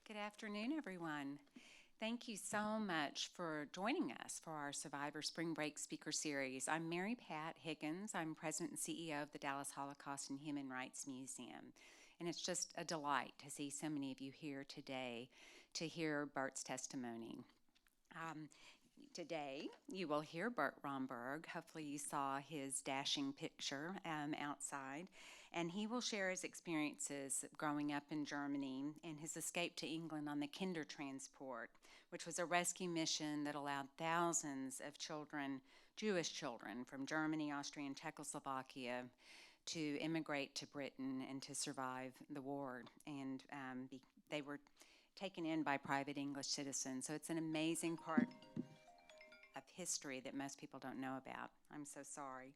Good afternoon, everyone. Thank you so much for joining us for our Survivor Spring Break Speaker Series. I'm Mary Pat Higgins. I'm President and CEO of the Dallas Holocaust and Human Rights Museum. And it's just a delight to see so many of you here today to hear Bert's testimony. Today, you will hear Bert Romberg. Hopefully you saw his dashing picture outside. And he will share his experiences growing up in Germany and his escape to England on the Kindertransport, which was a rescue mission that allowed thousands of children, Jewish children from Germany, Austria, and Czechoslovakia to immigrate to Britain and to survive the war. And they were taken in by private English citizens. So it's an amazing part of history that most people don't know about. I'm so sorry.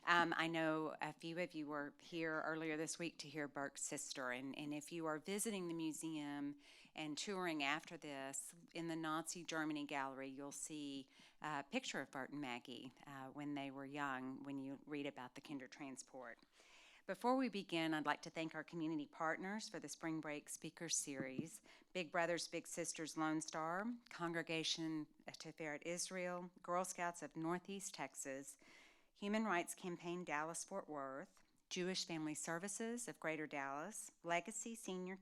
I know a few of you were here earlier this week to hear Bert's sister, and if you are visiting the museum and touring after this, in the Nazi Germany gallery, you'll see a picture of Bert and Magie when they were young, when you read about the Kindertransport. Before we begin, I'd like to thank our community partners for the Spring Break Speaker Series: Big Brothers Big Sisters Lone Star, Congregation Tiferet Israel, Girl Scouts of Northeast Texas, Human Rights Campaign Dallas Fort Worth, Jewish Family Services of Greater Dallas, Legacy Senior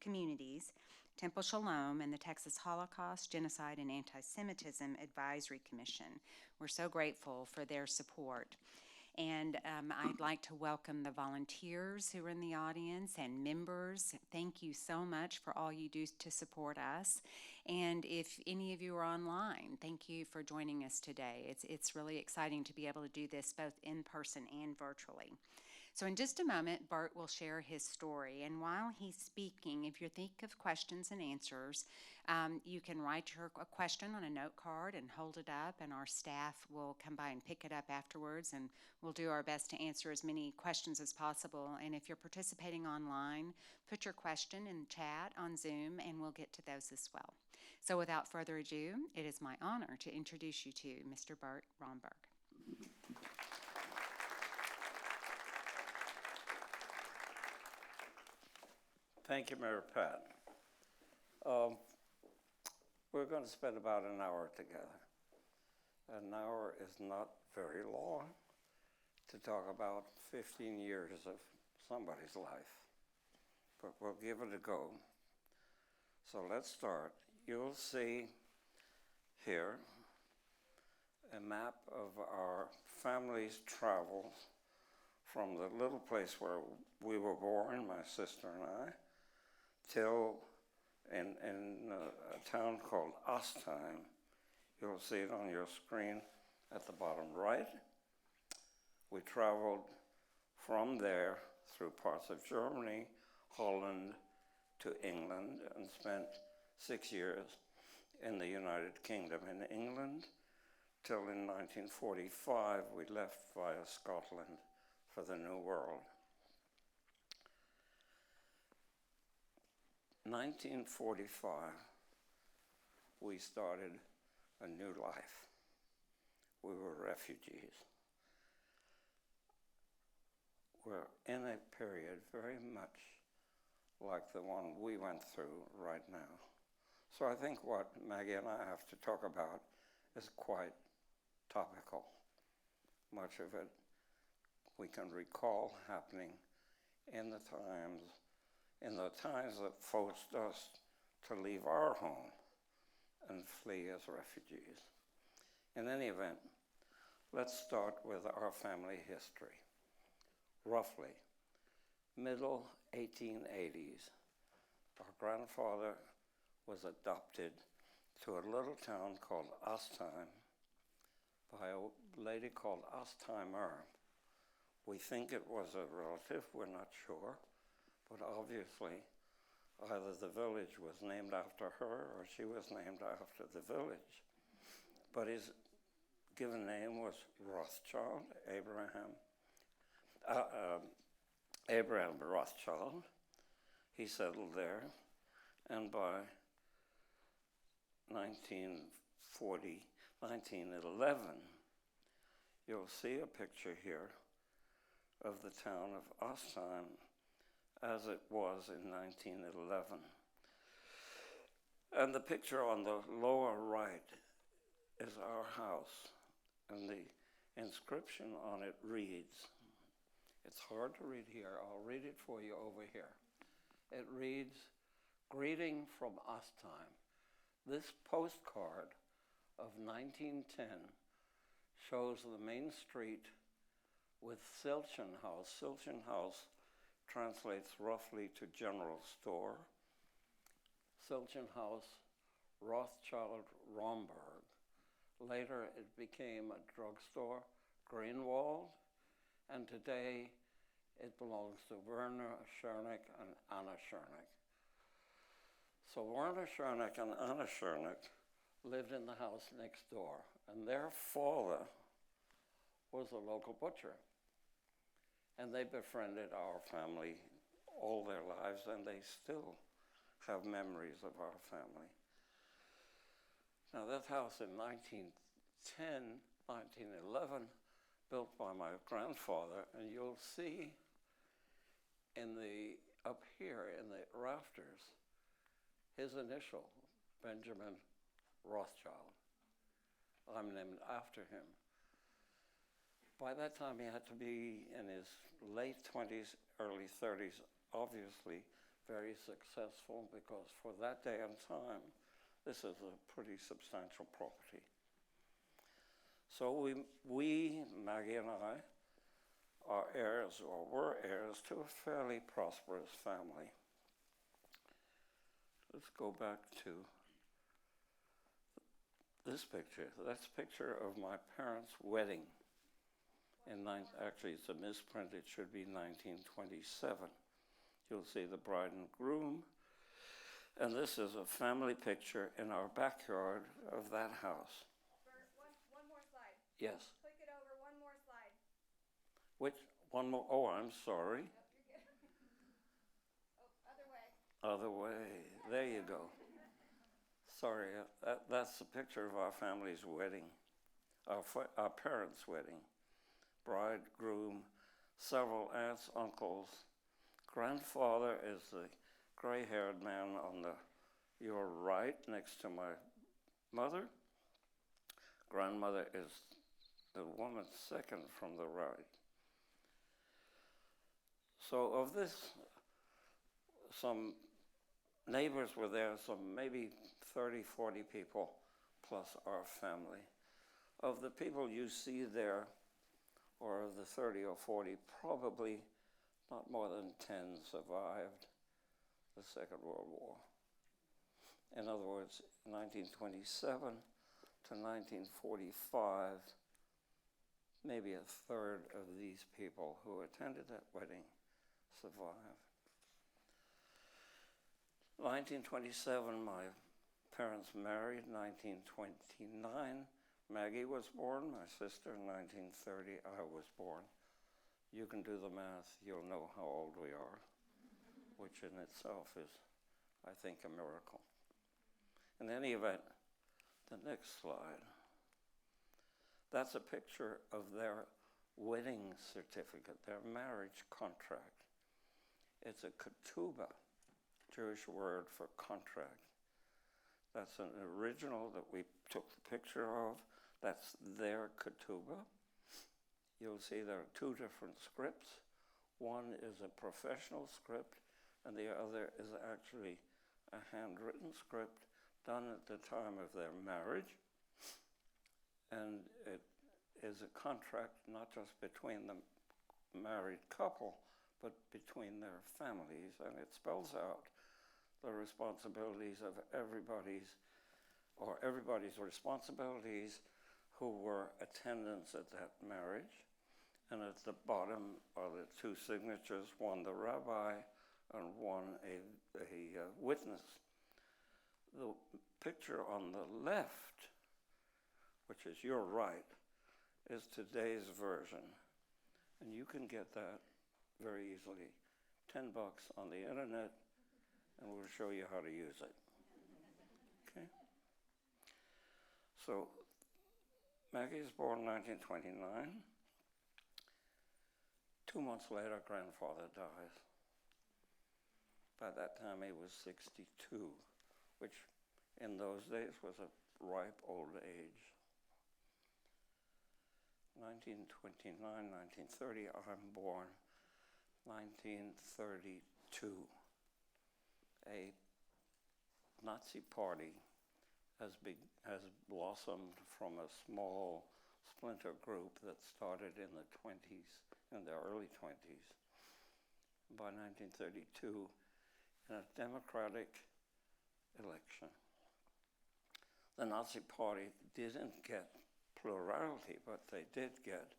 Communities, Temple Shalom, and the Texas Holocaust, Genocide, and Anti-Semitism Advisory Commission. We're so grateful for their support. And I'd like to welcome the volunteers who are in the audience and members. Thank you so much for all you do to support us. And if any of you are online, thank you for joining us today. It's really exciting to be able to do this both in person and virtually. So in just a moment, Bert will share his story. And while he's speaking, if you think of questions and answers, you can write your question on a note card and hold it up, and our staff will come by and pick it up afterwards, and we'll do our best to answer as many questions as possible. And if you're participating online, put your question in chat on Zoom, and we'll get to those as well. So without further ado, it is my honor to introduce you to Mr. Bert Romberg. Thank you, Mary Pat. We're going to spend about an hour together. An hour is not very long to talk about 15 years of somebody's life, but we'll give it a go. So let's start. You'll see here a map of our family's travels from the little place where we were born, my sister and I, till in a town called Astheim. You'll see it on your screen at the bottom right. We traveled from there through parts of Germany, Holland, to England, and spent 6 years in the United Kingdom. In England, till in 1945, we left via Scotland for the New World. 1945, we started a new life. We were refugees. We're in a period very much like the one we went through right now. So I think what Maggie and I have to talk about is quite topical. Much of it we can recall happening in the times that forced us to leave our home and flee as refugees. In any event, let's start with our family history. Roughly, middle 1880s, our grandfather was adopted to a little town called Astheim by a lady called Astheimer. We think it was a relative, we're not sure, but obviously either the village was named after her or she was named after the village. But his given name was Rothschild, Abraham Rothschild. He settled there, and by 1911, you'll see a picture here of the town of Astheim as it was in 1911. And the picture on the lower right is our house, and the inscription on it reads, it's hard to read here, I'll read it for you over here. It reads, "Greeting from Astheim." This postcard of 1910 shows the main street with Silchen House. Silchen House translates roughly to general store. Silchen House, Rothschild Romberg. Later it became a drugstore, Greenwald, and today it belongs to Werner Schernick and Anna Schernick. So Werner Schernick and Anna Schernick lived in the house next door, and their father was a local butcher. And they befriended our family all their lives, and they still have memories of our family. Now that house in 1910, 1911, built by my grandfather, and you'll see up here in the rafters, his initial, Benjamin Rothschild. I'm named after him. By that time, he had to be in his late 20s, early 30s, obviously very successful, because for that day and time, this is a pretty substantial property. So we, Maggie and I, are heirs, or were heirs, to a fairly prosperous family. Let's go back to this picture. That's a picture of my parents' wedding. Actually, it's a misprint. It should be 1927. You'll see the bride and groom. And this is a family picture in our backyard of that house. Bert, one more slide. Yes. Click it over, one more slide. Which one more? Oh, I'm sorry. Nope, you're good. Oh, other way. Other way. There you go. Sorry, that's a picture of our family's wedding, our parents' wedding. Bride, groom, several aunts, uncles. Grandfather is the gray-haired man on your right, next to my mother. Grandmother is the woman second from the right. So of this, some neighbors were there, some maybe 30, 40 people, plus our family. Of the people you see there, or of the 30 or 40, probably not more than 10 survived the Second World War. In other words, 1927 to 1945, maybe a third of these people who attended that wedding survived. 1927, my parents married. 1929, Maggie was born, my sister. In 1930, I was born. You can do the math, you'll know how old we are, which in itself is, I think, a miracle. In any event, the next slide. That's a picture of their wedding certificate, their marriage contract. It's a Ketubah, Jewish word for contract. That's an original that we took the picture of. That's their Ketubah. You'll see there are two different scripts. One is a professional script, and the other is actually a handwritten script done at the time of their marriage. And it is a contract not just between the married couple, but between their families, and it spells out the responsibilities of everybody's responsibilities who were attendants at that marriage. And at the bottom are the two signatures, one the rabbi and one a witness. The picture on the left, which is your right, is today's version. And you can get that very easily. $10 on the internet, and we'll show you how to use it. Okay? So, Maggie is born in 1929. 2 months later, grandfather dies. By that time, he was 62, which in those days was a ripe old age. 1929, 1930, I'm born. 1932, a Nazi party has blossomed from a small splinter group that started in the early 20s. By 1932, in a democratic election, the Nazi party didn't get plurality, but they did get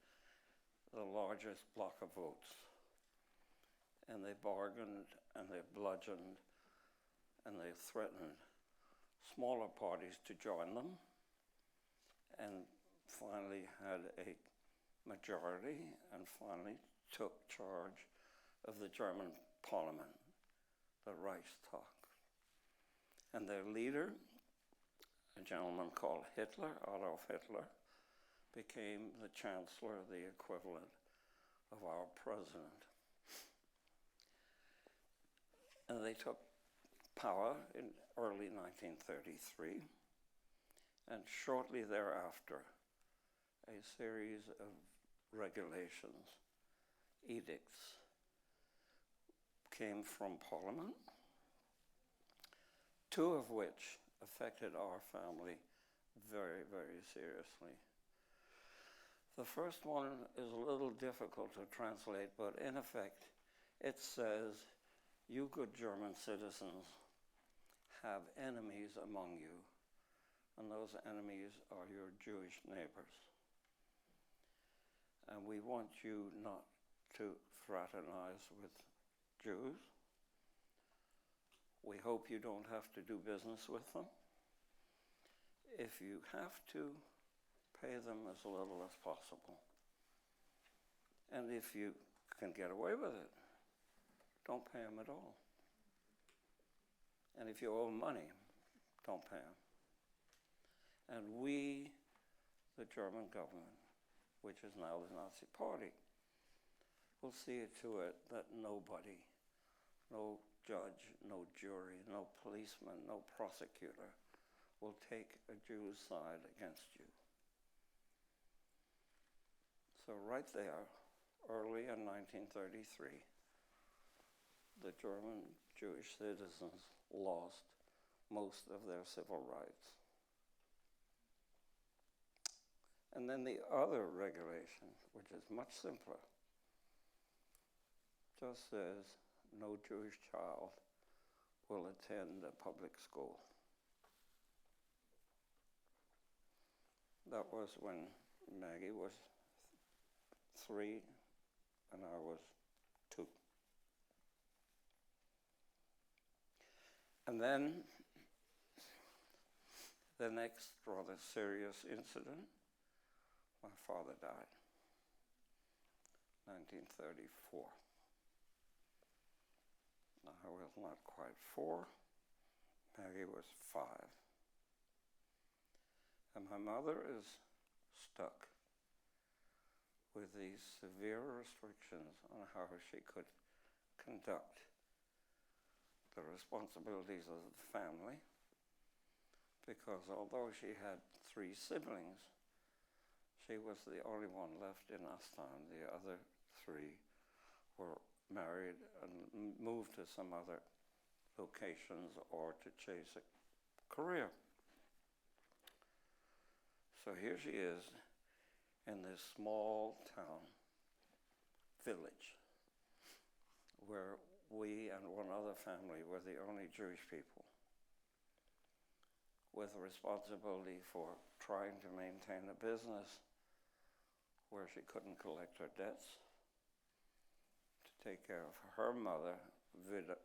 the largest block of votes. And they bargained, and they bludgeoned, and they threatened smaller parties to join them, and finally had a majority, and finally took charge of the German parliament, the Reichstag. And their leader, a gentleman called Hitler, Adolf Hitler, became the chancellor, the equivalent of our president. And they took power in early 1933, and shortly thereafter, a series of regulations, edicts, came from Parliament, two of which affected our family very, very seriously. The first one is a little difficult to translate, but in effect, it says, "You good German citizens have enemies among you, and those enemies are your Jewish neighbors. And we want you not to fraternize with Jews. We hope you don't have to do business with them. If you have to, pay them as little as possible. And if you can get away with it, don't pay them at all. And if you owe money, don't pay them. And we, the German government, which is now the Nazi Party, will see to it that nobody, no judge, no jury, no policeman, no prosecutor will take a Jew's side against you." So right there, early in 1933, the German Jewish citizens lost most of their civil rights. And then the other regulation, which is much simpler, just says no Jewish child will attend a public school. That was when Maggie was 3 and I was 2. And then the next rather serious incident, my father died, 1934. I was not quite 4, Maggie was 5. And my mother is stuck with these severe restrictions on how she could conduct the responsibilities of the family, because although she had 3 siblings, she was the only one left in Astheim. The other 3 were married and moved to some other locations or to chase a career. So here she is in this small town, village, where we and one other family were the only Jewish people, with responsibility for trying to maintain a business where she couldn't collect her debts, to take care of her mother,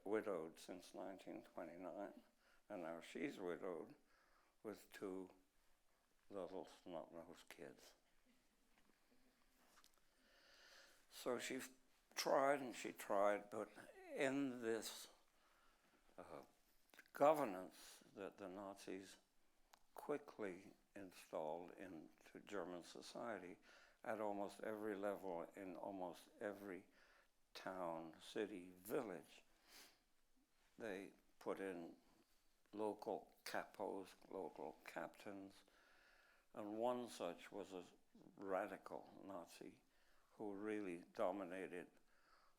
widowed since 1929, and now she's widowed with 2 little snot-nosed kids. So she tried and she tried, but in this governance that the Nazis quickly installed into German society at almost every level, in almost every town, city, village, they put in local capos, local captains, and one such was a radical Nazi who really dominated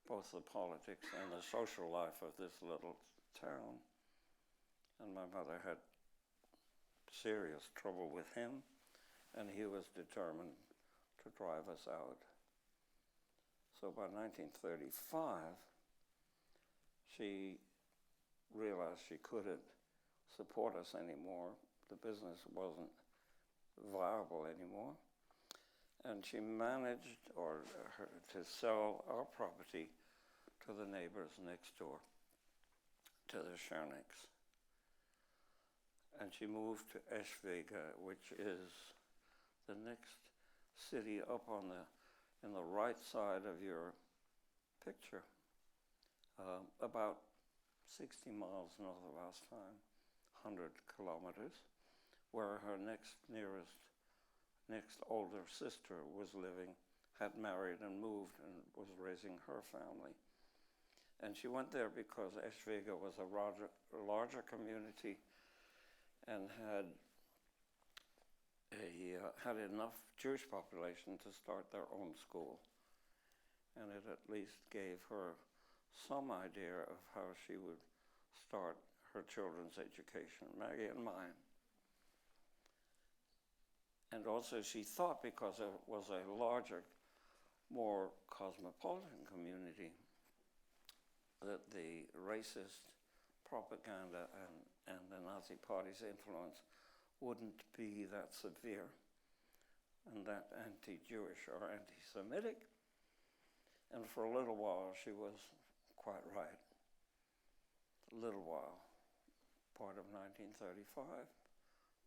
both the politics and the social life of this little town. And my mother had serious trouble with him, and he was determined to drive us out. So by 1935, she realized she couldn't support us anymore. The business wasn't viable anymore. And she managed to sell our property to the neighbors next door, to the Schernicks. And she moved to Eschwege, which is the next city up in the right side of your picture, about 60 miles north of Astheim, 100 kilometers, where her next older sister was living, had married and moved and was raising her family. And she went there because Eschwege was a larger community and had enough Jewish population to start their own school. And it at least gave her some idea of how she would start her children's education, Maggie and mine. And also she thought, because it was a larger, more cosmopolitan community, that the racist propaganda and the Nazi Party's influence wouldn't be that severe and that anti-Jewish or anti-Semitic. And for a little while, she was quite right. A little while. Part of 1935,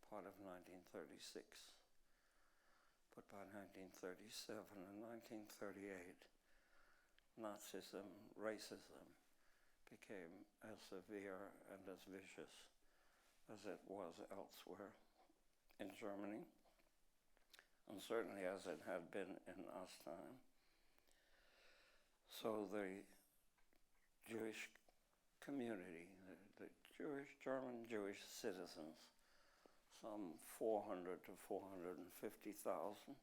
part of 1936. But by 1937 and 1938, Nazism, racism, became as severe and as vicious as it was elsewhere in Germany, and certainly as it had been in Astheim. So the Jewish community, the German Jewish citizens, some 400 to 450,000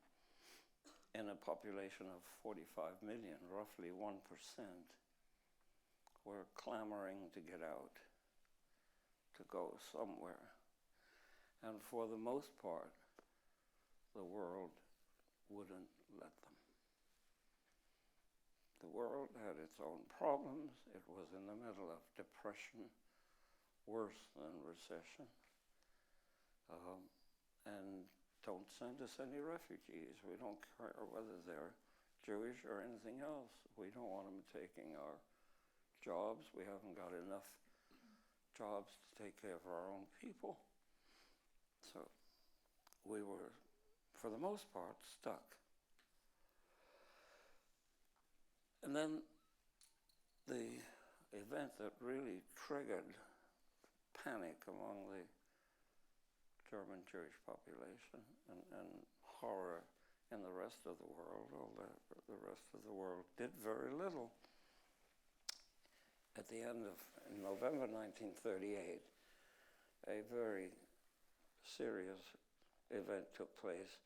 in a population of 45 million, roughly 1%, were clamoring to get out, to go somewhere. And for the most part, the world wouldn't let them. The world had its own problems. It was in the middle of depression, worse than recession. And don't send us any refugees. We don't care whether they're Jewish or anything else. We don't want them taking our jobs. We haven't got enough jobs to take care of our own people. So we were, for the most part, stuck. And then the event that really triggered panic among the German Jewish population and horror in the rest of the world, although the rest of the world did very little. At the end of November 1938, a very serious event took place,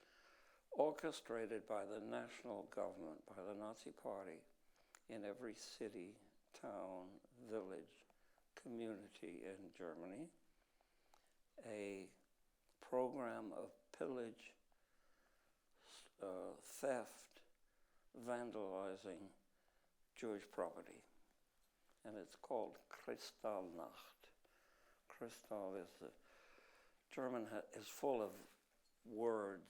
orchestrated by the national government, by the Nazi Party, in every city, town, village, community in Germany, a program of pillage, theft, vandalizing Jewish property. And it's called Kristallnacht. Kristall is German is full of words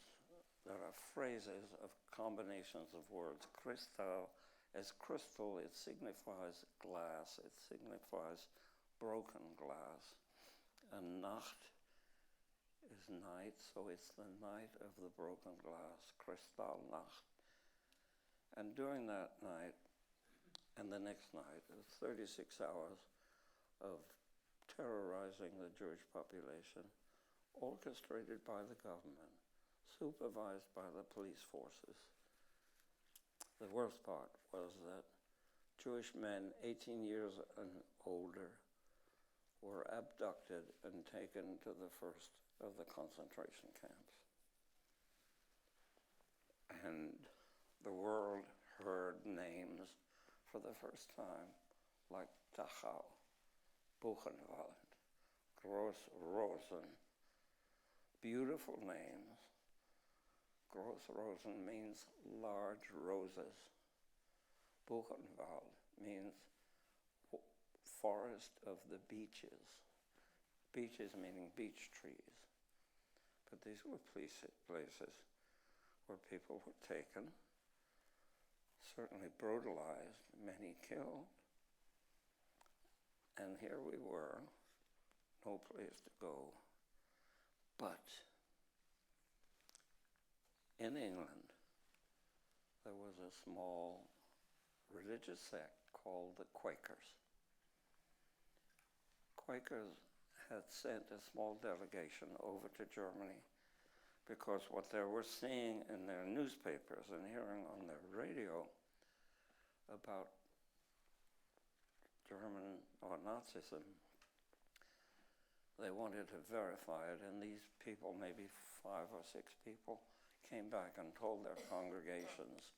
that are phrases of combinations of words. Kristall, as crystal, it signifies glass. It signifies broken glass. And Nacht is night, so it's the night of the broken glass, Kristallnacht. And during that night, and the next night, 36 hours of terrorizing the Jewish population, orchestrated by the government, supervised by the police forces. The worst part was that Jewish men 18 years and older were abducted and taken to the first of the concentration camps. And the world heard names for the first time, like Dachau, Buchenwald, Groß-Rosen. Beautiful names. Groß-Rosen means large roses. Buchenwald means forest of the beeches. Beeches meaning beech trees. But these were places where people were taken, certainly brutalized, many killed. And here we were, no place to go. But in England, there was a small religious sect called the Quakers. Quakers had sent a small delegation over to Germany because what they were seeing in their newspapers and hearing on their radio about German or Nazism, they wanted to verify it, and these people, maybe 5 or 6 people, came back and told their congregations,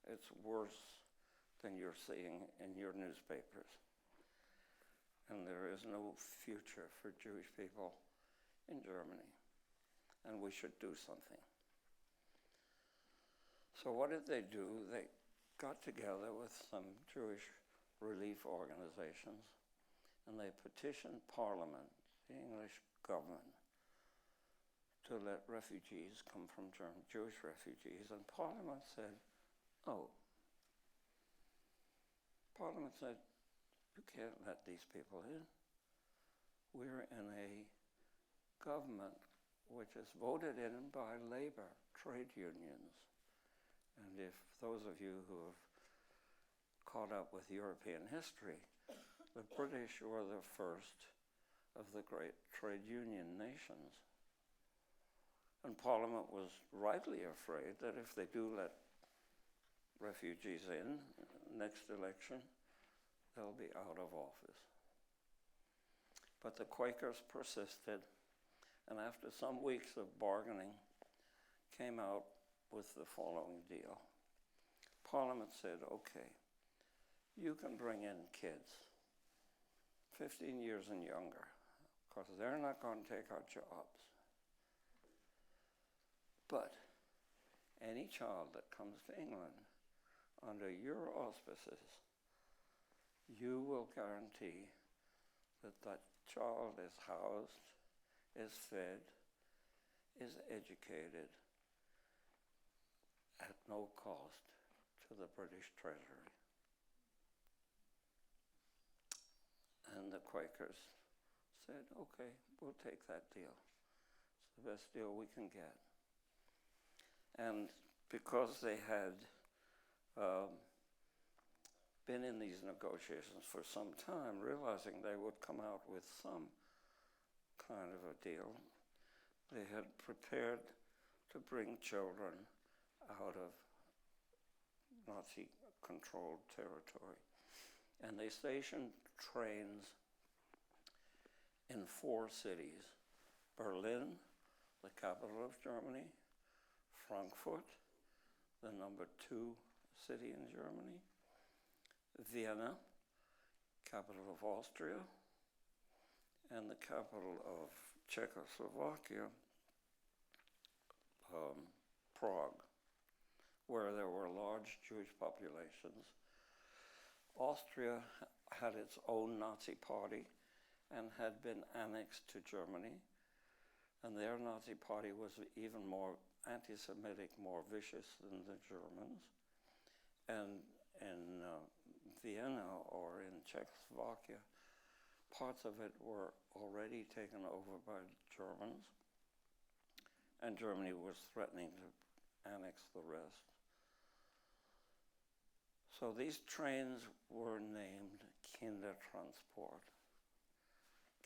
it's worse than you're seeing in your newspapers. And there is no future for Jewish people in Germany, and we should do something. So what did they do? They got together with some Jewish relief organizations, and they petitioned Parliament, the English government, to let refugees come from Jewish refugees, and Parliament said, no. Parliament said, you can't let these people in. We're in a government which is voted in by labor, trade unions. And if those of you who have caught up with European history, the British were the first of the great trade union nations. And Parliament was rightly afraid that if they do let refugees in, next election, they'll be out of office. But the Quakers persisted, and after some weeks of bargaining, came out with the following deal. Parliament said, okay, you can bring in kids, 15 years and younger, because they're not going to take our jobs. But any child that comes to England under your auspices, you will guarantee that that child is housed, is fed, is educated at no cost to the British Treasury. And the Quakers said, okay, we'll take that deal. It's the best deal we can get. And because they had been in these negotiations for some time, realizing they would come out with some kind of a deal, they had prepared to bring children out of Nazi-controlled territory. And they stationed trains in 4 cities: Berlin, the capital of Germany; Frankfurt, the number 2 city in Germany; Vienna, capital of Austria; and the capital of Czechoslovakia, Prague, where there were large Jewish populations. Austria had its own Nazi party and had been annexed to Germany, and their Nazi party was even more anti-Semitic, more vicious than the Germans. And in Vienna or in Czechoslovakia, parts of it were already taken over by Germans, and Germany was threatening to annex the rest. So these trains were named Kindertransport.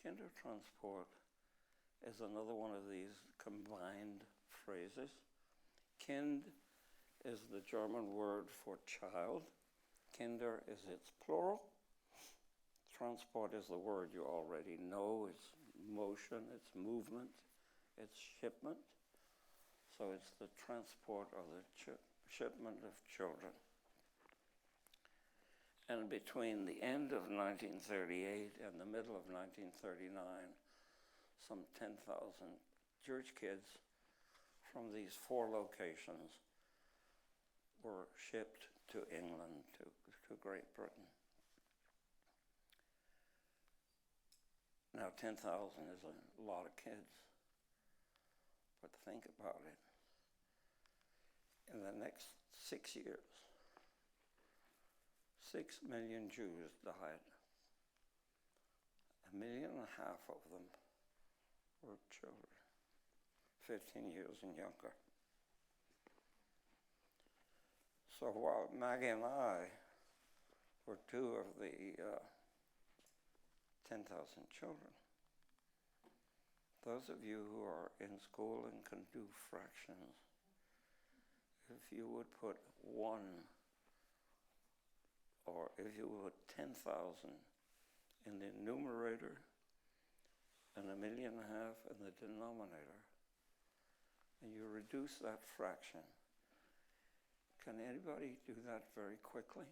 Kindertransport is another one of these combined phrases. Kind is the German word for child. Kinder is its plural. Transport is the word you already know. It's motion, it's movement, it's shipment. So it's the transport or the shipment of children. And between the end of 1938 and the middle of 1939, some 10,000 Jewish kids from these 4 locations were shipped to England, to Great Britain. Now 10,000 is a lot of kids, but think about it. In the next 6 years, 6 million Jews died. 1.5 million of them were children, 15 years and younger. So while Maggie and I were 2 of the 10,000 children, those of you who are in school and can do fractions, if you would put 1, or if you would put 10,000 in the numerator and 1.5 million in the denominator, and you reduce that fraction, can anybody do that very quickly?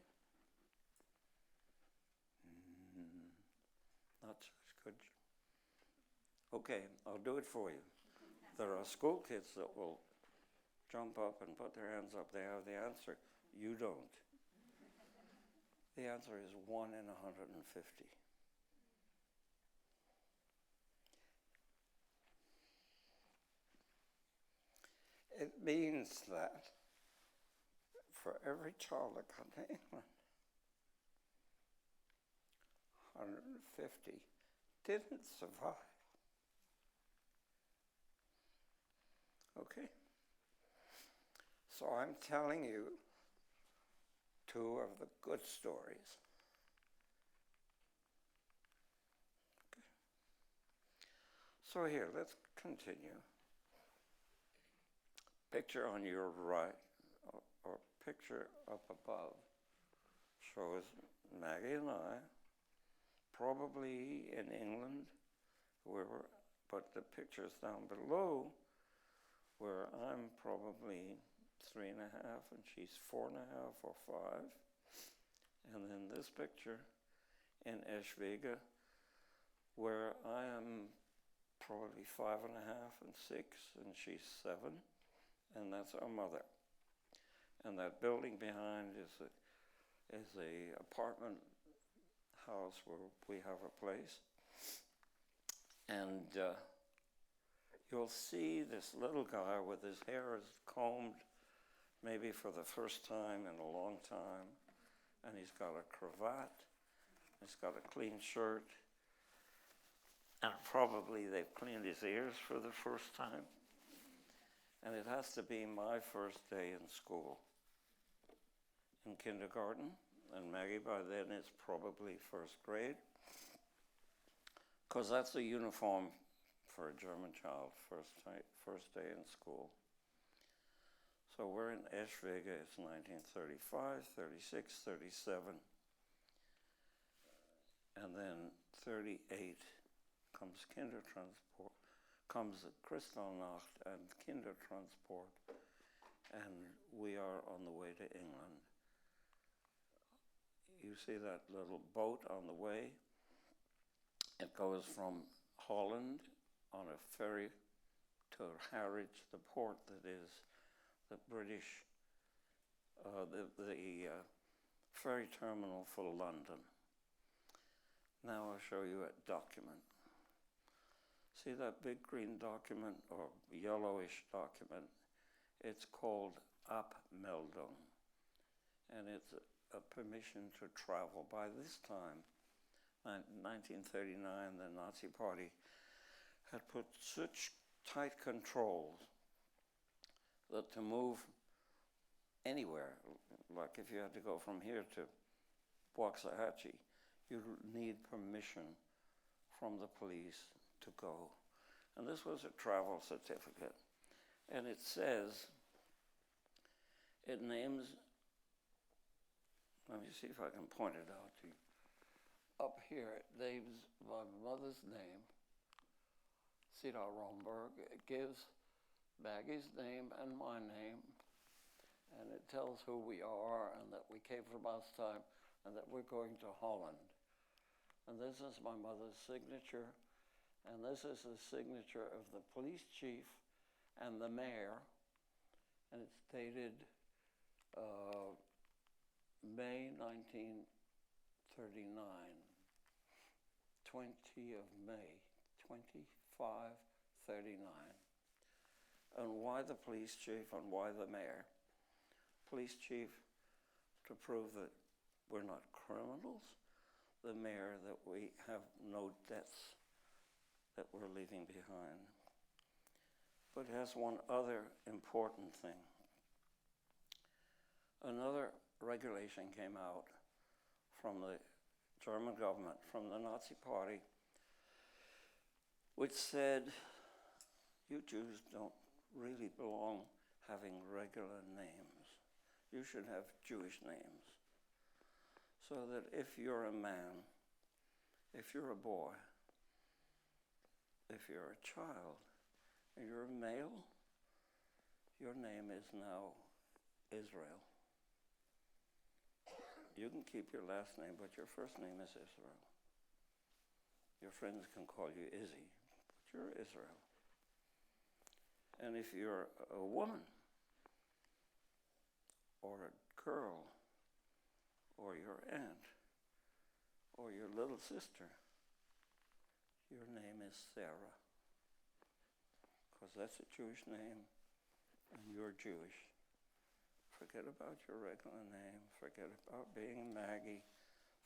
Not so good. Okay, I'll do it for you. There are school kids that will jump up and put their hands up. They have the answer. You don't. The answer is 1 in 150. It means that for every child that comes to England, 150 didn't survive. Okay? So I'm telling you 2 of the good stories. Okay. So here, let's continue. Picture on your right, or picture up above, shows Maggie and I, probably in England, but the pictures down below, where I'm probably 3.5 and she's 4.5 or 5. And then this picture in Eschwege, where I am probably 5.5 and 6 and she's 7. And that's our mother. And that building behind is a apartment house where we have a place. And you'll see this little guy with his hair is combed maybe for the first time in a long time. And he's got a cravat. He's got a clean shirt. And probably they've cleaned his ears for the first time. And it has to be my first day in school, in kindergarten, and Maggie by then is probably first grade, because that's the uniform for a German child, first day in school. So we're in Eschwege, it's 1935, 36, 37, and then 38 comes Kindertransport. Comes Kristallnacht and Kindertransport, and we are on the way to England. You see that little boat on the way? It goes from Holland on a ferry to Harwich, the port that is the British, the ferry terminal for London. Now I'll show you a document. See that big green document, or yellowish document? It's called Abmeldung, and it's a permission to travel. By this time, 1939, the Nazi Party had put such tight controls that to move anywhere, like if you had to go from here to Waxahachie, you need permission from the police to go. And this was a travel certificate. And it says, it names, let me see if I can point it out to you. up here it names my mother's name, Sida Romberg. It gives Maggie's name and my name, and it tells who we are and that we came from Astheim and that we're going to Holland. And this is my mother's signature, and this is the signature of the police chief and the mayor, and it's dated May 1939, 20 of May, 2539. And why the police chief and why the mayor? Police chief to prove that we're not criminals. The mayor that we have no debts that we're leaving behind. But it has one other important thing. Another regulation came out from the German government, from the Nazi Party, which said, you Jews don't really belong having regular names. You should have Jewish names. So that if you're a man, if you're a boy, if you're a child, and you're a male, your name is now Israel. You can keep your last name, but your first name is Israel. Your friends can call you Izzy, but you're Israel. And if you're a woman, or a girl, or your aunt, or your little sister, your name is Sarah. Because that's a Jewish name, and you're Jewish. Forget about your regular name. Forget about being Maggie.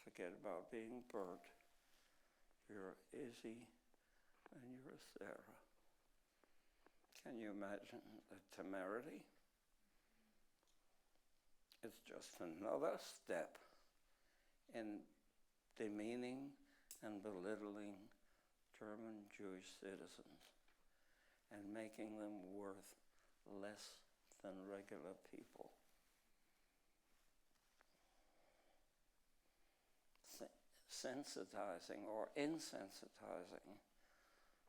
Forget about being Bert. You're Izzy, and you're Sarah. Can you imagine the temerity? It's just another step in demeaning and belittling German Jewish citizens and making them worth less than regular people. Sensitizing or insensitizing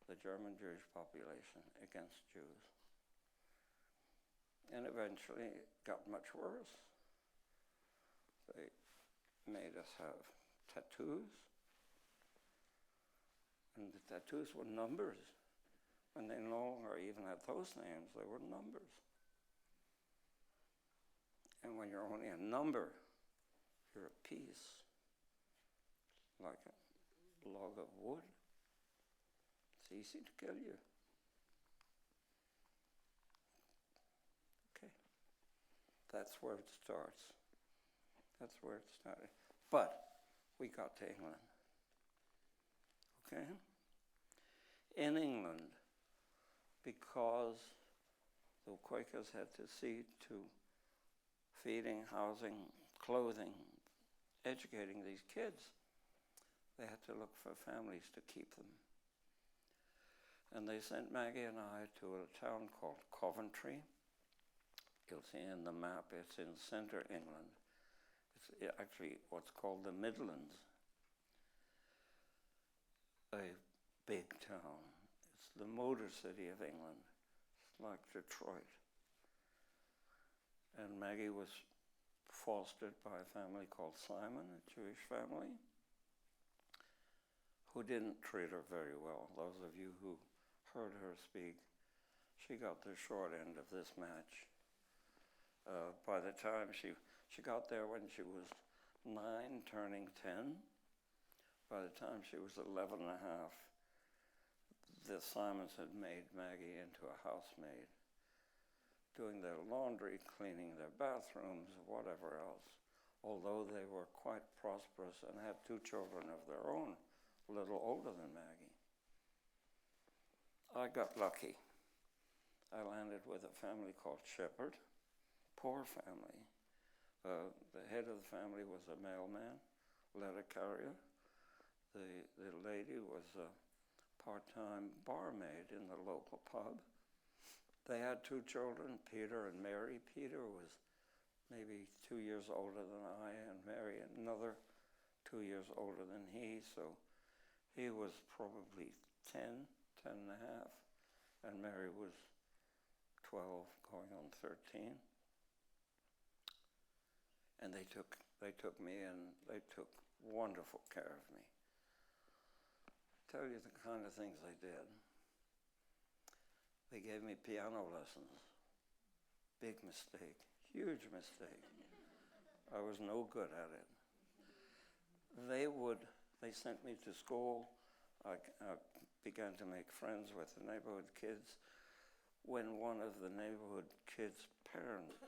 the German Jewish population against Jews. And eventually it got much worse. They made us have tattoos, and the tattoos were numbers. When they no longer even had those names, they were numbers. And when you're only a number, you're a piece, like a log of wood. It's easy to kill you. Okay. That's where it starts. That's where it started. But we got to England. Okay? In England, because the Quakers had to see to feeding, housing, clothing, educating these kids, they had to look for families to keep them. And they sent Maggie and I to a town called Coventry. You'll see in the map, it's in center England. It's actually what's called the Midlands. A big town. It's the motor city of England. It's like Detroit. And Maggie was fostered by a family called Simon, a Jewish family, who didn't treat her very well. Those of you who heard her speak, she got the short end of this match. By the time she got there when she was 9, turning 10, by the time she was 11 and a half, the Simons had made Maggie into a housemaid, doing their laundry, cleaning their bathrooms, whatever else, although they were quite prosperous and had 2 children of their own, a little older than Maggie. I got lucky. I landed with a family called Shepherd, poor family. The head of the family was a mailman, letter carrier. The lady was a part-time barmaid in the local pub. They had 2 children, Peter and Mary. Peter was maybe 2 years older than I, and Mary another 2 years older than he, so he was probably 10 and a half, and Mary was 12, going on 13. And they took me in. They took wonderful care of me. Tell you the kind of things they did. They gave me piano lessons. Big mistake, huge mistake. I was no good at it. They sent me to school. I began to make friends with the neighborhood kids. When one of the neighborhood kids' parents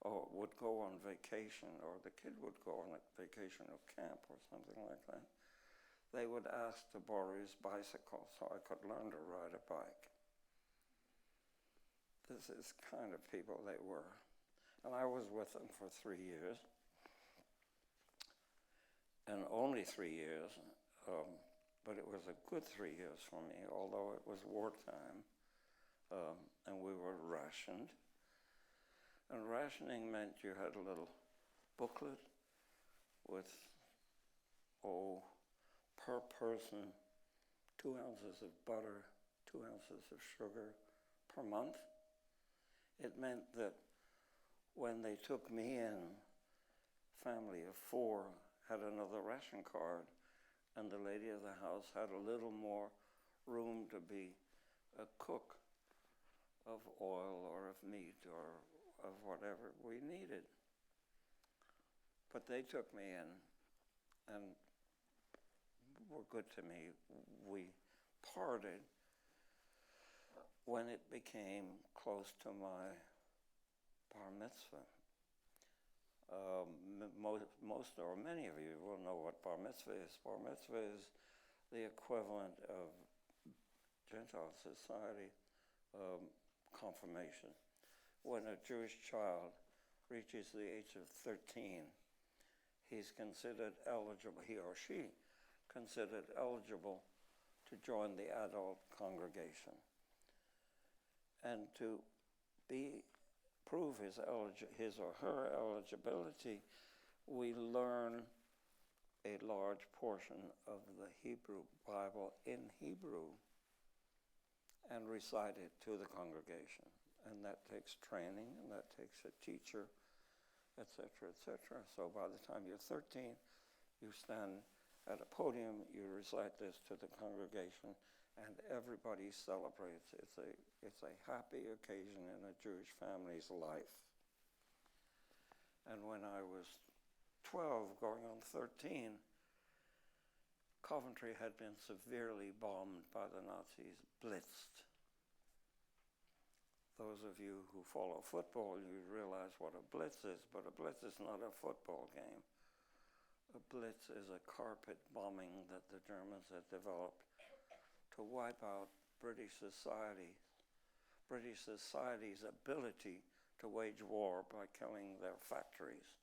would go on vacation, or the kid would go on a vacation or camp or something like that, they would ask to borrow his bicycle so I could learn to ride a bike. This is kind of people they were. And I was with them for 3 years. And only 3 years, but it was a good 3 years for me, although it was wartime, and we were rationed. And rationing meant you had a little booklet with, per person, 2 ounces of butter, 2 ounces of sugar per month. It meant that when they took me in, family of 4 had another ration card, and the lady of the house had a little more room to be a cook of oil or of meat or of whatever we needed. But they took me in and were good to me. We parted when it became close to my bar mitzvah. Most or many of you will know what bar mitzvah is. Bar mitzvah is the equivalent of Gentile society confirmation. When a Jewish child reaches the age of 13, he's considered eligible, he or she considered eligible to join the adult congregation. And to prove his or her eligibility, we learn a large portion of the Hebrew Bible in Hebrew and recite it to the congregation. And that takes training, and that takes a teacher, etc., etc. So by the time you're 13, you stand at a podium, you recite this to the congregation, and everybody celebrates. It's a happy occasion in a Jewish family's life. And when I was 12, going on 13, Coventry had been severely bombed by the Nazis, blitzed. Those of you who follow football, you realize what a blitz is, but a blitz is not a football game. A blitz is a carpet bombing that the Germans had developed to wipe out British society's ability to wage war by killing their factories.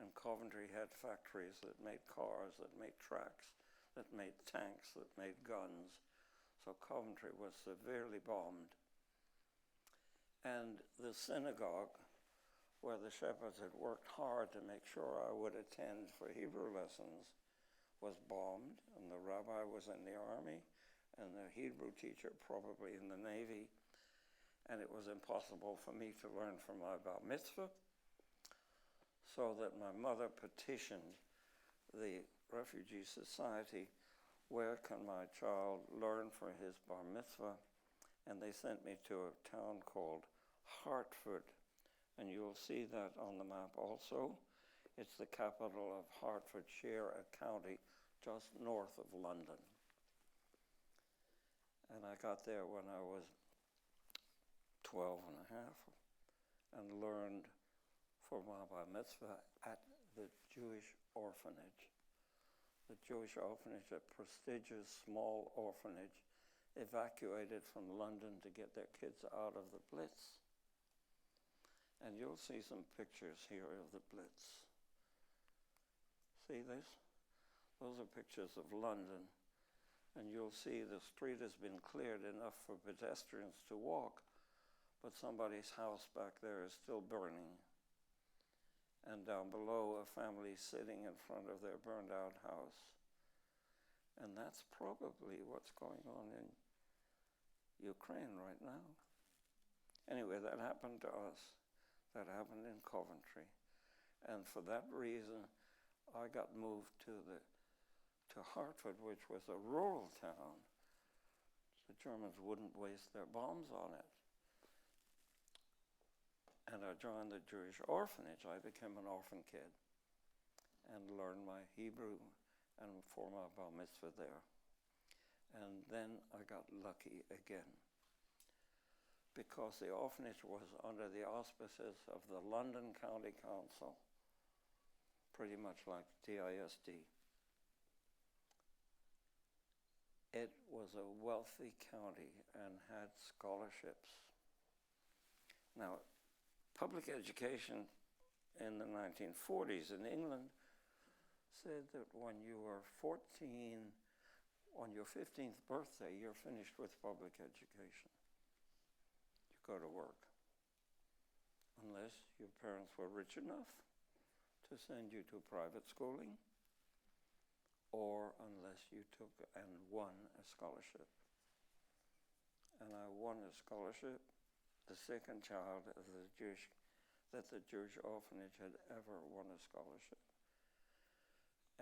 And Coventry had factories that made cars, that made tracks, that made tanks, that made guns. So Coventry was severely bombed. And the synagogue, where the shepherds had worked hard to make sure I would attend for Hebrew lessons, was bombed, and the rabbi was in the army, and the Hebrew teacher probably in the Navy, and it was impossible for me to learn from my bar mitzvah, so that my mother petitioned the Refugee Society, where can my child learn for his bar mitzvah? And they sent me to a town called Hartford, and you'll see that on the map also. It's the capital of Hertfordshire, a county just north of London. And I got there when I was 12 and a half and learned for my bar mitzvah at the Jewish orphanage. The Jewish orphanage, a prestigious small orphanage, evacuated from London to get their kids out of the Blitz. And you'll see some pictures here of the Blitz. See this? Those are pictures of London. And you'll see the street has been cleared enough for pedestrians to walk, but somebody's house back there is still burning. and down below a family sitting in front of their burned out house. And that's probably what's going on in Ukraine right now. Anyway, that happened to us. That happened in Coventry. And for that reason, I got moved to Hartford, which was a rural town. The Germans wouldn't waste their bombs on it. And I joined the Jewish orphanage. I became an orphan kid and learned my Hebrew and for my bar mitzvah there. And then I got lucky again, because the orphanage was under the auspices of the London County Council, pretty much like TISD. It was a wealthy county and had scholarships. Now, public education in the 1940s in England said that when you were 14, on your 15th birthday, you're finished with public education. You go to work. Unless your parents were rich enough to send you to private schooling, or unless you took and won a scholarship. And I won a scholarship, the second child of the Jewish orphanage had ever won a scholarship.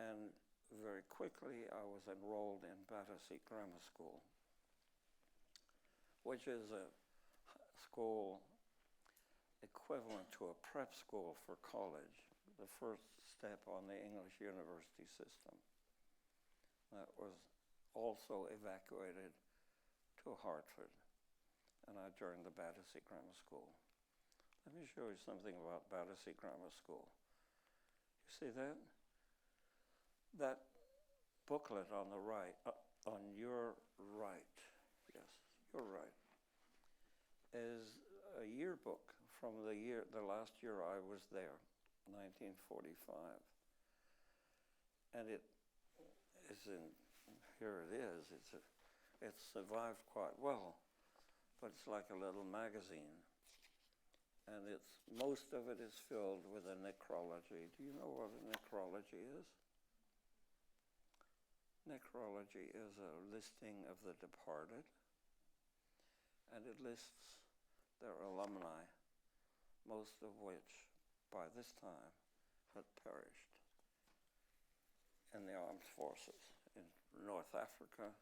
And very quickly I was enrolled in Battersea Grammar School, which is a school equivalent to a prep school for college, the first step on the English university system. That was also evacuated to Hartford, and I joined the Battersea Grammar School. Let me show you something about Battersea Grammar School. You see that? That booklet on the right, on your right, yes, your right, is a yearbook from the last year I was there, 1945. And it is here it is. It's survived quite well, but it's like a little magazine. And most of it is filled with a necrology. Do you know what a necrology is? Necrology is a listing of the departed, and it lists their alumni, most of which by this time had perished in the armed forces in North Africa,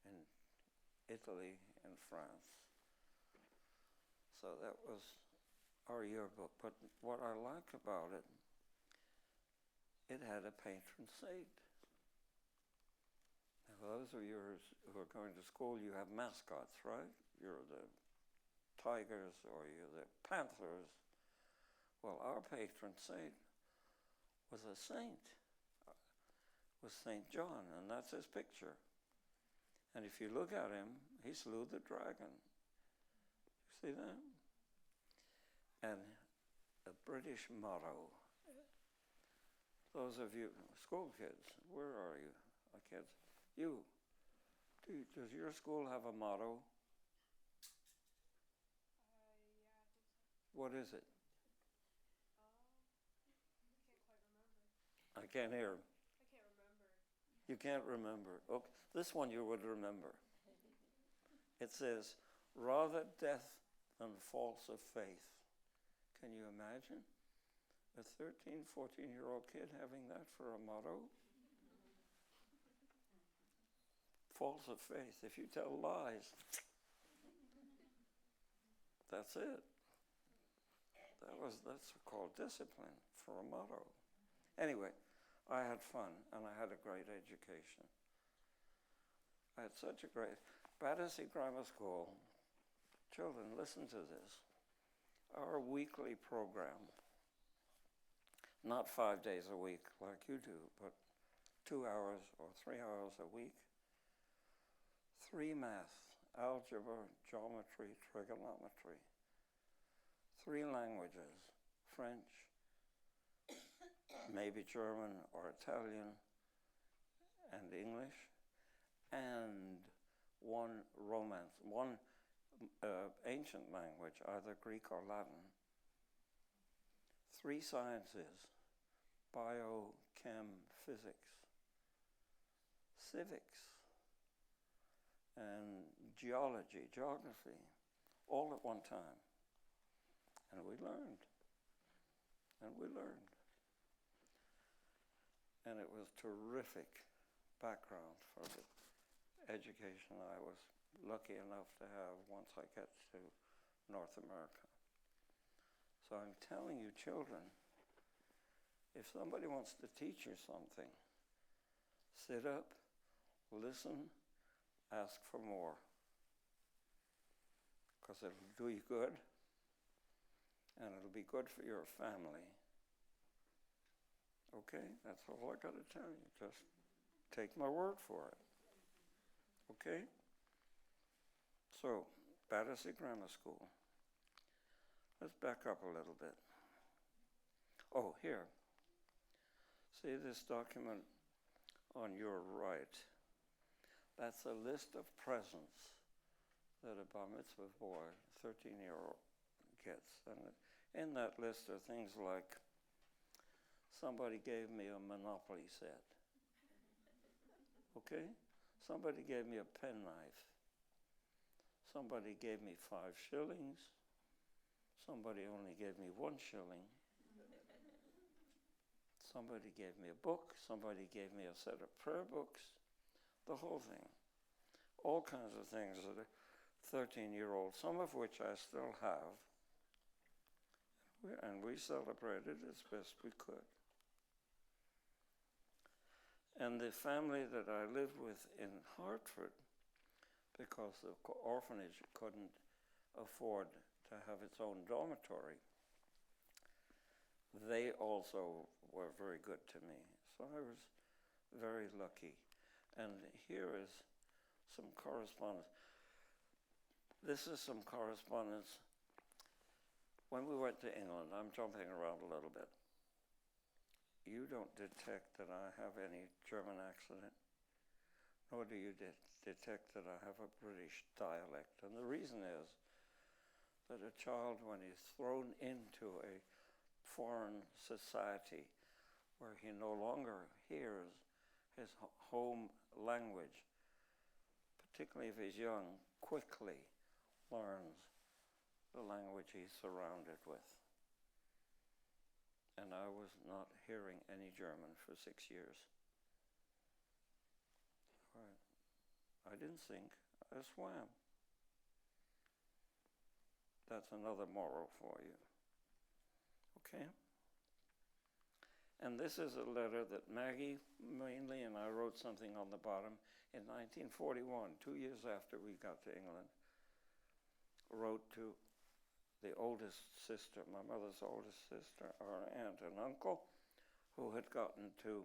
in Italy, and France. So that was our yearbook. But what I like about it, it had a patron saint. Now, for those of you who are going to school, you have mascots, right? You're the Tigers or you're the Panthers. Well, our patron saint was a saint, was St. John, and that's his picture. And if you look at him, he slew the dragon. You see that? And a British motto. Those of you, school kids, where are you? Kids, you. Does your school have a motto? Yeah, What is it? I can't quite remember. I can't hear. I can't remember. You can't remember. Okay, this one you would remember. It says, rather death than false of faith. Can you imagine a 13, 14-year-old kid having that for a motto? False of faith. If you tell lies, that's it. That's called discipline for a motto. Anyway, I had fun and I had a great education. I had such a great Battersea Grammar School. Children, listen to this. Our weekly program, not 5 days a week like you do, but 2 hours or 3 hours a week. 3 math, algebra, geometry, trigonometry. 3 languages, French, maybe German or Italian, and English, and one ancient language, either Greek or Latin. 3 sciences: bio, chem, physics, civics, and geology, geography, all at one time. And we learned. And we learned. And it was terrific background for the education I was lucky enough to have once I got to North America. So I'm telling you, children, if somebody wants to teach you something, sit up, listen, ask for more, because it'll do you good, and it'll be good for your family. Okay, that's all I got to tell you. Just take my word for it. Okay? So, Battersea Grammar School. Let's back up a little bit. Oh, here. See this document on your right? That's a list of presents that a bar mitzvah boy, 13-year-old, gets. And in that list are things like, somebody gave me a Monopoly set. Okay? Somebody gave me a penknife. Somebody gave me 5 shillings. Somebody only gave me 1 shilling. Somebody gave me a book. Somebody gave me a set of prayer books. The whole thing. All kinds of things that a 13-year-old, some of which I still have. And we celebrated as best we could. And the family that I lived with in Hartford, because the orphanage couldn't afford to have its own dormitory, they also were very good to me. So I was very lucky. And here is some correspondence. This is some correspondence. When we went to England, I'm jumping around a little bit. You don't detect that I have any German accent, nor do you detect that I have a British dialect. And the reason is that a child, when he's thrown into a foreign society where he no longer hears his home language, particularly if he's young, quickly learns the language he's surrounded with. And I was not hearing any German for 6 years. Right. I didn't sink, I swam. That's another moral for you. Okay? And this is a letter that Magie mainly, and I wrote something on the bottom, in 1941, 2 years after we got to England, wrote to the oldest sister, my mother's oldest sister, our aunt and uncle, who had gotten to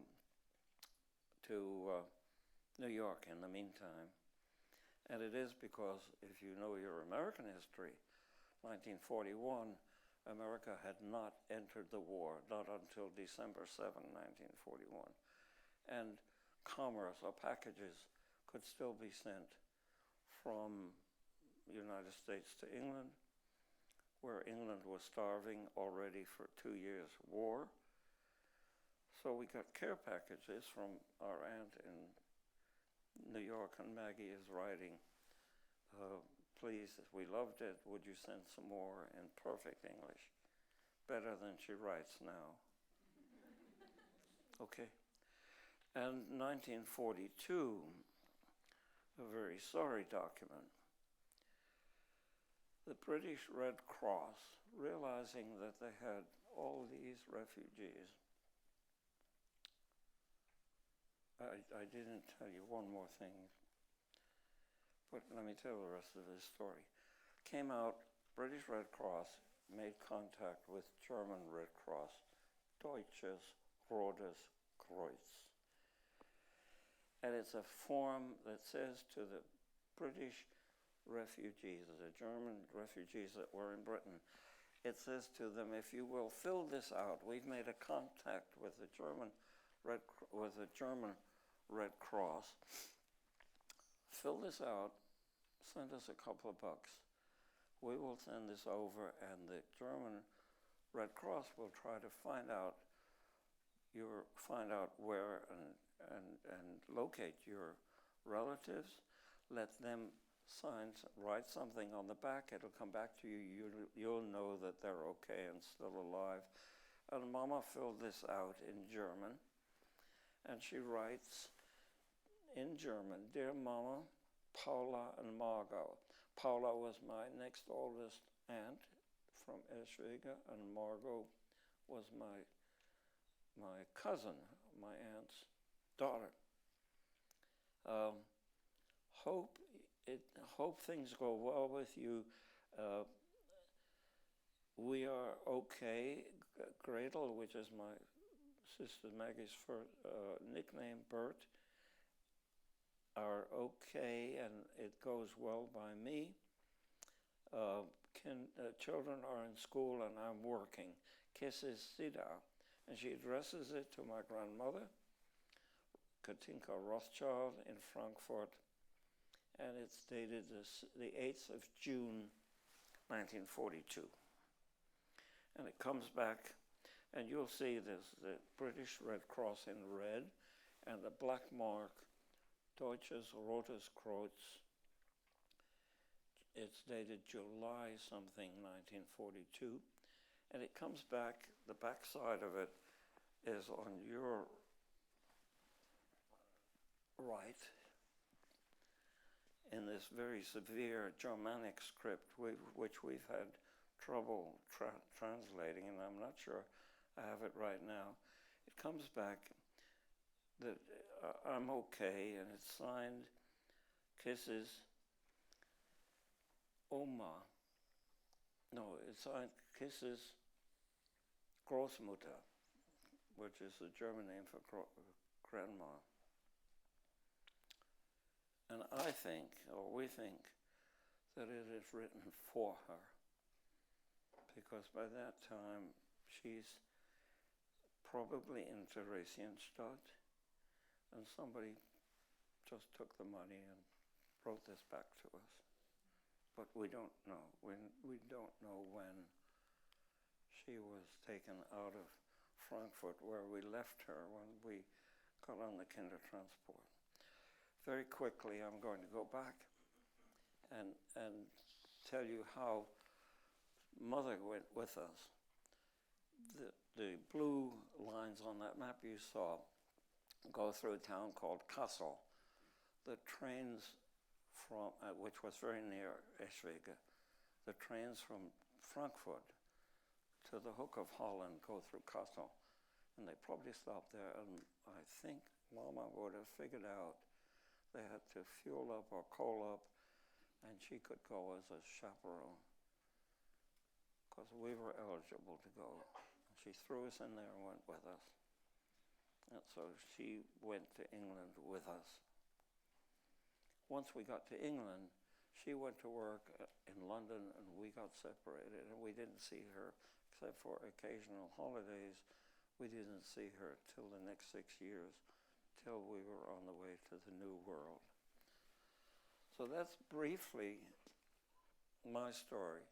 New York in the meantime. And it is because, if you know your American history, 1941, America had not entered the war, not until December 7, 1941. And commerce or packages could still be sent from the United States to England, where England was starving already for 2 years' war. So we got care packages from our aunt in New York, and Maggie is writing, please, we loved it, would you send some more in perfect English? Better than she writes now. Okay. And 1942, a very sorry document. The British Red Cross, realizing that they had all these refugees, I didn't tell you one more thing, but let me tell the rest of this story. Came out, British Red Cross made contact with German Red Cross, Deutsches Rotes Kreuz. And it's a form that says to the British refugees, the German refugees that were in Britain, it says to them, if you will fill this out, we've made a contact with the German Red Cross. Fill this out, send us a couple of bucks. We will send this over, and the German Red Cross will try to find out where and locate your relatives, let them write something on the back. It'll come back to you. You'll know that they're okay and still alive. And Mama filled this out in German, and she writes in German, "Dear Mama, Paula and Margot." Paula was my next oldest aunt from Eschwege, and Margot was my cousin, my aunt's daughter. Hope things go well with you. We are okay. Gretel, which is my sister Maggie's nickname, Bert, are okay, and it goes well by me. Children are in school, and I'm working. Kisses, Sida. And she addresses it to my grandmother, Katinka Rothschild, in Frankfurt, and it's dated the 8th of June, 1942. And it comes back, and you'll see there's the British Red Cross in red, and the black mark, Deutsches Rotes Kreuz. It's dated July something, 1942. And it comes back, the back side of it is on your right, in this very severe Germanic script, which we've had trouble translating, and I'm not sure I have it right now. It comes back that I'm okay, and it's signed Kisses Oma. No, it's signed Kisses Großmutter, which is the German name for grandma. And I think, or we think, that it is written for her, because by that time she's probably in Theresienstadt, and somebody just took the money and wrote this back to us. But we don't know. We don't know when she was taken out of Frankfurt, where we left her when we got on the Kindertransport. Very quickly, I'm going to go back and tell you how Mother went with us. The blue lines on that map you saw go through a town called Kassel. The trains from, which was very near Eschwege, the trains from Frankfurt to the Hook of Holland go through Kassel. And they probably stopped there, and I think Mama would have figured out they had to fuel up or coal up, and she could go as a chaperone, because we were eligible to go. She threw us in there and went with us. And so she went to England with us. Once we got to England, she went to work in London, and we got separated, and we didn't see her, except for occasional holidays. We didn't see her till the next 6 years, till we were on the way to the New World. So that's briefly my story.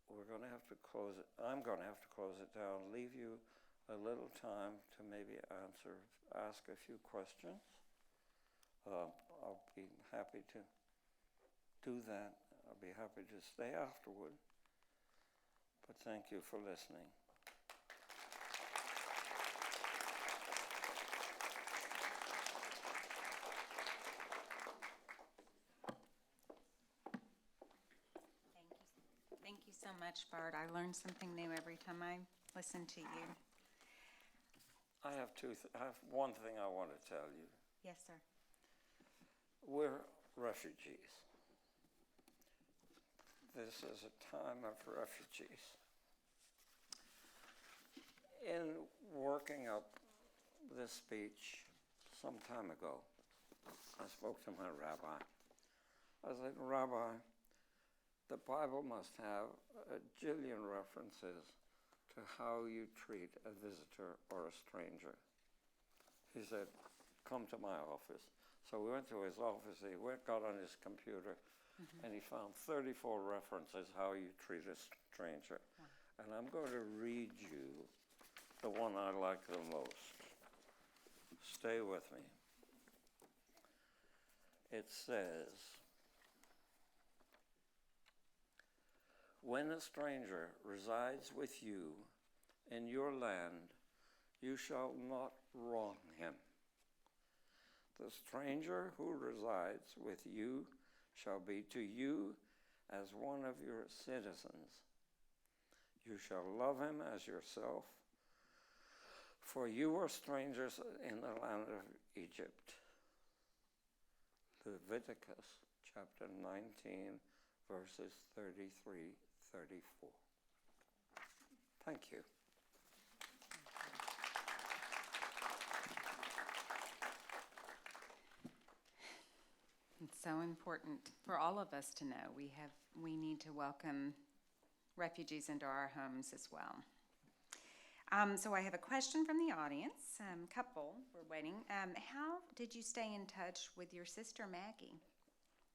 We're going to have to close it. I'm going to have to close it down, leave you a little time to maybe ask a few questions. I'll be happy to do that. I'll be happy to stay afterward. But thank you for listening. Thank you so much, Bert. I learn something new every time I listen to you. I have one thing I want to tell you. Yes, sir. We're refugees. This is a time of refugees. In working up this speech some time ago, I spoke to my rabbi. I said, Rabbi, the Bible must have a jillion references to how you treat a visitor or a stranger. He said, come to my office. So we went to his office, he got on his computer, and he found 34 references how you treat a stranger. Wow. And I'm going to read you the one I like the most. Stay with me. It says, when a stranger resides with you in your land, you shall not wrong him. The stranger who resides with you shall be to you as one of your citizens. You shall love him as yourself, for you were strangers in the land of Egypt. Leviticus chapter 19, verses 33, 34. Thank you. It's so important for all of us to know we need to welcome refugees into our homes as well. So I have a question from the audience. Couple, we're waiting. How did you stay in touch with your sister Maggie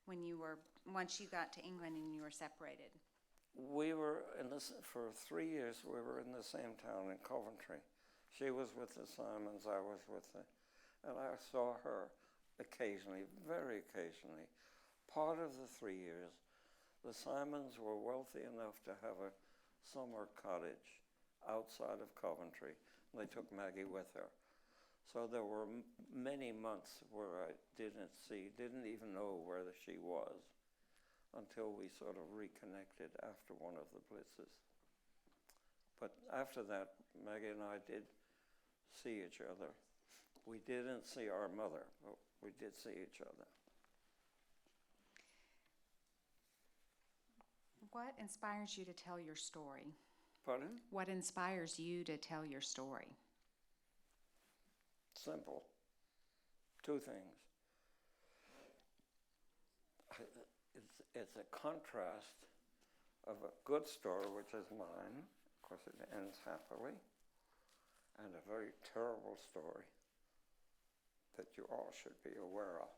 once you got to England and you were separated? We were for 3 years. We were in the same town in Coventry. She was with the Simons. I was with and I saw her occasionally, very occasionally. Part of the 3 years, the Simons were wealthy enough to have a summer cottage outside of Coventry. They took Maggie with her. So there were many months where I didn't even know where she was until we sort of reconnected after one of the blitzes. But after that, Maggie and I did see each other. We didn't see our mother, but we did see each other. What inspires you to tell your story? Pardon? What inspires you to tell your story? Simple. Two things. It's a contrast of a good story, which is mine. Of course, it ends happily. And a very terrible story that you all should be aware of.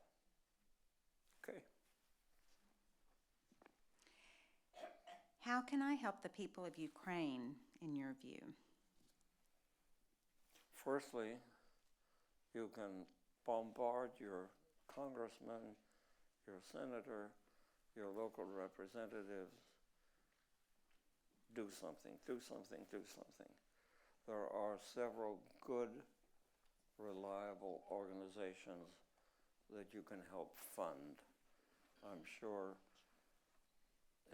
Okay. How can I help the people of Ukraine, in your view? Firstly, you can bombard your congressman, your senator, your local representatives. Do something, do something, do something. There are several good, reliable organizations that you can help fund. I'm sure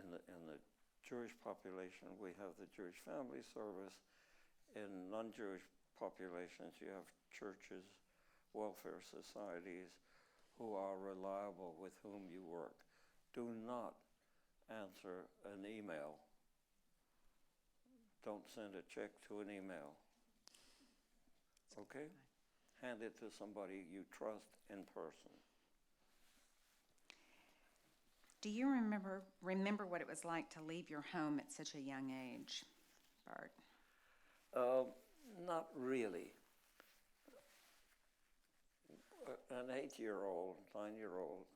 in the Jewish population, we have the Jewish Family Service. In non-Jewish populations, you have churches, welfare societies who are reliable with whom you work. Do not answer an email. Don't send a check to an email. Okay? Hand it to somebody you trust in person. Do you remember what it was like to leave your home at such a young age, Bert? Not really. An 8-year-old, 9-year-old,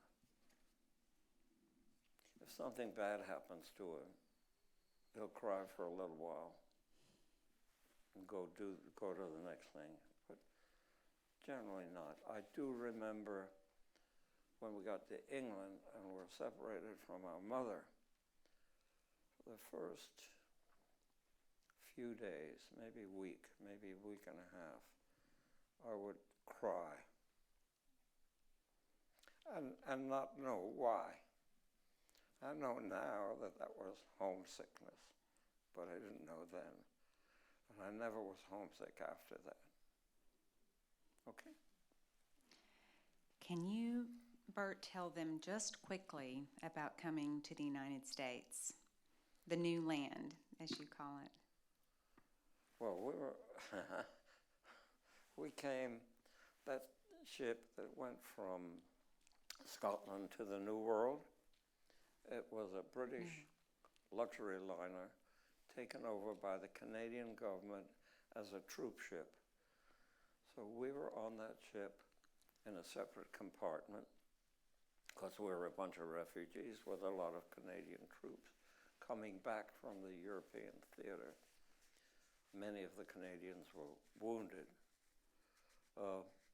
if something bad happens to him, he'll cry for a little while and go to the next thing, but generally not. I do remember when we got to England and were separated from our mother, for the first few days, maybe a week and a half, I would cry and not know why. I know now that was homesickness, but I didn't know then. And I never was homesick after that. Okay? Can you, Bert, tell them just quickly about coming to the United States, the new land, as you call it? Well, we came, that ship that went from Scotland to the New World, it was a British luxury liner taken over by the Canadian government as a troop ship. So we were on that ship in a separate compartment because we were a bunch of refugees with a lot of Canadian troops coming back from the European theater. many of the Canadians were wounded.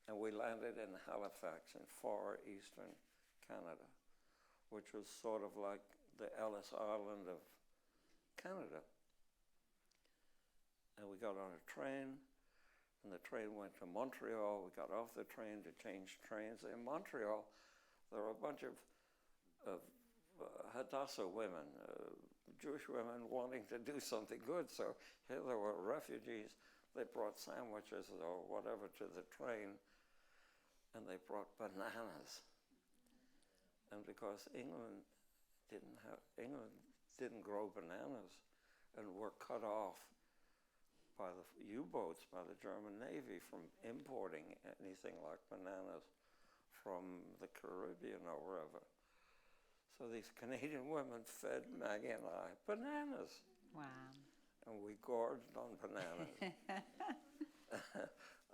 And we landed in Halifax in far eastern Canada, which was sort of like the Ellis Island of Canada. And we got on a train, and the train went to Montreal. We got off the train to change trains. In Montreal, there were a bunch of Hadassah women, Jewish women wanting to do something good. So here there were refugees. They brought sandwiches or whatever to the train, and they brought bananas. And because England didn't grow bananas and were cut off by the U-boats, by the German Navy, from importing anything like bananas from the Caribbean or wherever. So these Canadian women fed Maggie and I bananas. Wow. And we gorged on bananas.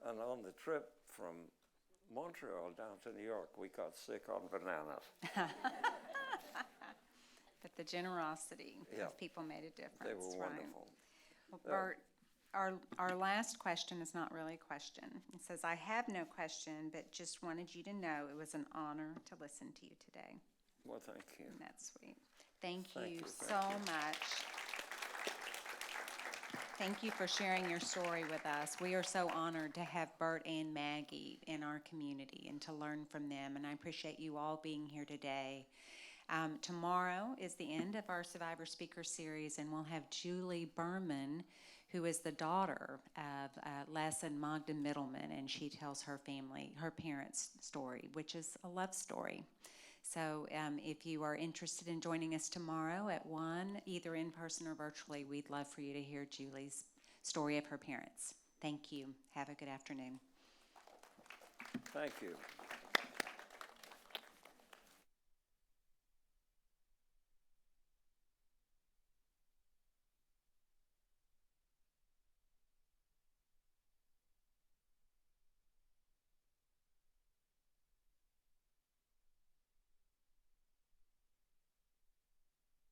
And on the trip from Montreal down to New York, we got sick on bananas. But the generosity Yeah. of people made a difference. They were right? wonderful. Well, Bert, our last question is not really a question. It says, I have no question, but just wanted you to know it was an honor to listen to you today. Well, thank you. And that's sweet. Thank Thank you you, so thank you. much. Thank you for sharing your story with us. We are so honored to have Bert and Maggie in our community and to learn from them, and I appreciate you all being here today. Tomorrow is the end of our Survivor Speaker Series, and we'll have Julie Berman, who is the daughter of Les and Magda Middleman, and she tells her parents' story, which is a love story. So if you are interested in joining us tomorrow at 1, either in person or virtually, we'd love for you to hear Julie's story of her parents. Thank you. Have a good afternoon. Thank you.